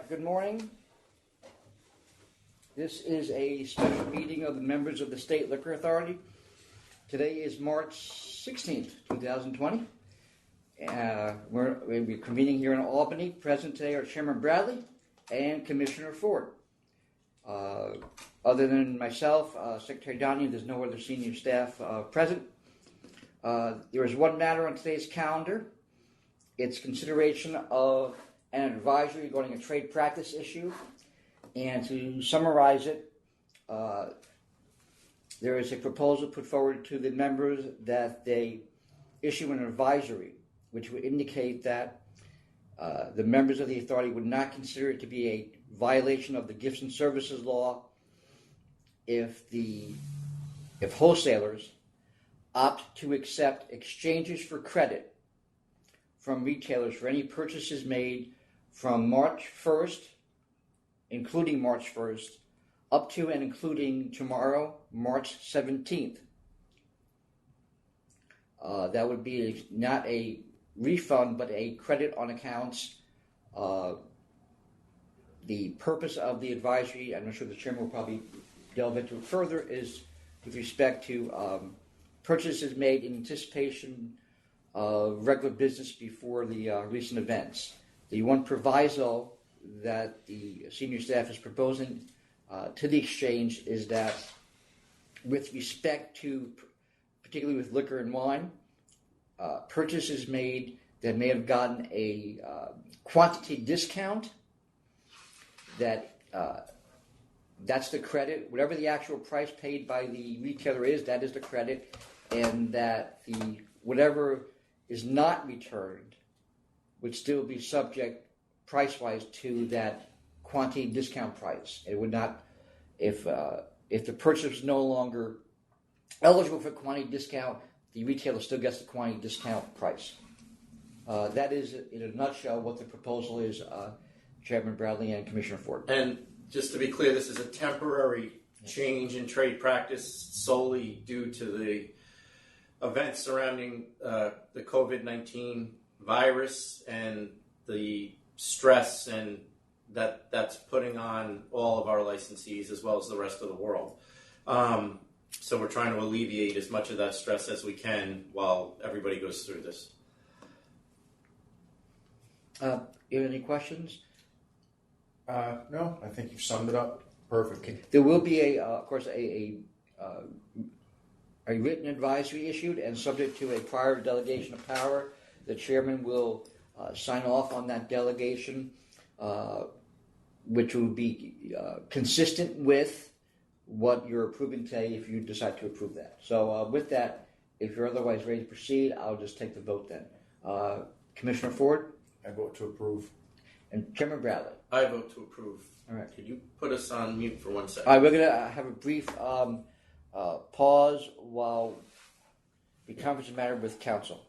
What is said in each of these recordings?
right, good morning. This is a special meeting of the members of the State Liquor Authority. Today is March 16th, 2020. We'll be convening here in Albany. Present today are Chairman Bradley and Commissioner Ford. Other than myself, Secretary Donahue, there's no other senior staff present. There is one matter on today's calendar. It's consideration of an advisory regarding a trade practice issue. And to summarize it, there is a proposal put forward to the members that they issue an advisory, which would indicate that the members of the authority would not consider it to be a violation of the gifts and services law if wholesalers opt to accept exchanges for credit from retailers for any purchases made from March 1st, including March 1st, up to and including tomorrow, March 17th. That would be not a refund, but a credit on accounts. The purpose of the advisory, I'm not sure the chairman will probably delve into it further, is with respect to purchases made in anticipation of regular business before the recent events. The one proviso that the senior staff is proposing to the exchange is that with respect to, particularly with liquor and wine, purchases made that may have gotten a quantity discount, that's the credit. Whatever the actual price paid by the retailer is, that is the credit, and that whatever is not returned would still be subject price-wise to that quantity discount price. It would not, if the purchase is no longer eligible for quantity discount, the retailer still gets the quantity discount price. That is, in a nutshell, what the proposal is, Chairman Bradley and Commissioner Ford. And just to be clear, this is a temporary change in trade practice solely due to the events surrounding the COVID-19 virus and the stress and that's putting on all of our licensees as well as the rest of the world. So we're trying to alleviate as much of that stress as we can while everybody goes through this. You have any questions? No, I think you've summed it up perfectly. Okay. There will be, of course, a written advisory issued, and subject to a prior delegation of power, the chairman will sign off on that delegation, which will be consistent with what you're approving today if you decide to approve that. So with that, if you're otherwise ready to proceed, I'll just take the vote then. Commissioner Ford? I vote to approve. And Chairman Bradley? I vote to approve. All right. Could you put us on mute for 1 second? All right, we're going to have a brief pause while we conference the matter with counsel.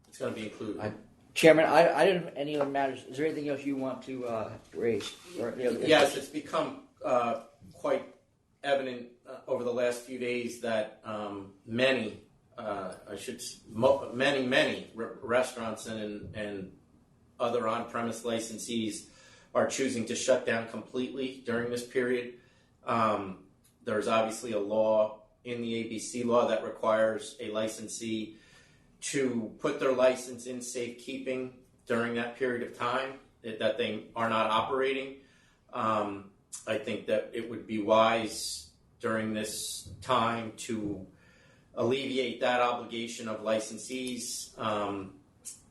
It's going to be included. Chairman, I didn't have any other matters. Is there anything else you want to raise? Yes, it's become quite evident over the last few days that many restaurants and other on-premise licensees are choosing to shut down completely during this period. There's obviously a law in the ABC law that requires a licensee to put their license in safekeeping during that period of time that they are not operating. I think that it would be wise during this time to alleviate that obligation of licensees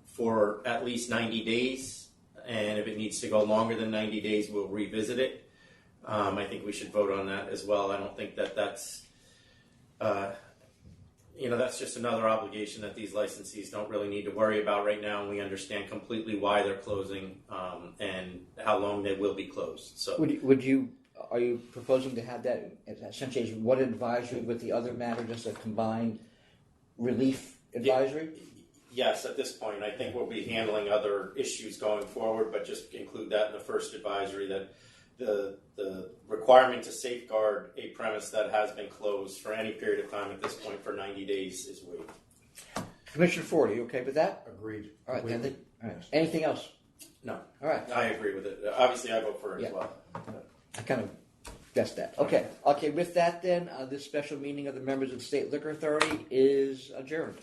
for at least 90 days. And if it needs to go longer than 90 days, we'll revisit it. I think we should vote on that as well. I don't think that's that's just another obligation that these licensees don't really need to worry about right now, and we understand completely why they're closing and how long they will be closed. So, are you proposing to have that essentially as one advisory with the other matter, just a combined relief advisory? yes, at this point, I think we'll be handling other issues going forward, but just include that in the first advisory that the requirement to safeguard a premise that has been closed for any period of time at this point for 90 days is waived. Commissioner Ford, are you okay with that? Agreed. All right, Completely. then. All right. Yes. Anything else? No, All right. I agree with it. Obviously, I vote for it Yeah. as well. I kind of guessed that. Okay. Okay. With that, then, this special meeting of the members of the State Liquor Authority is adjourned.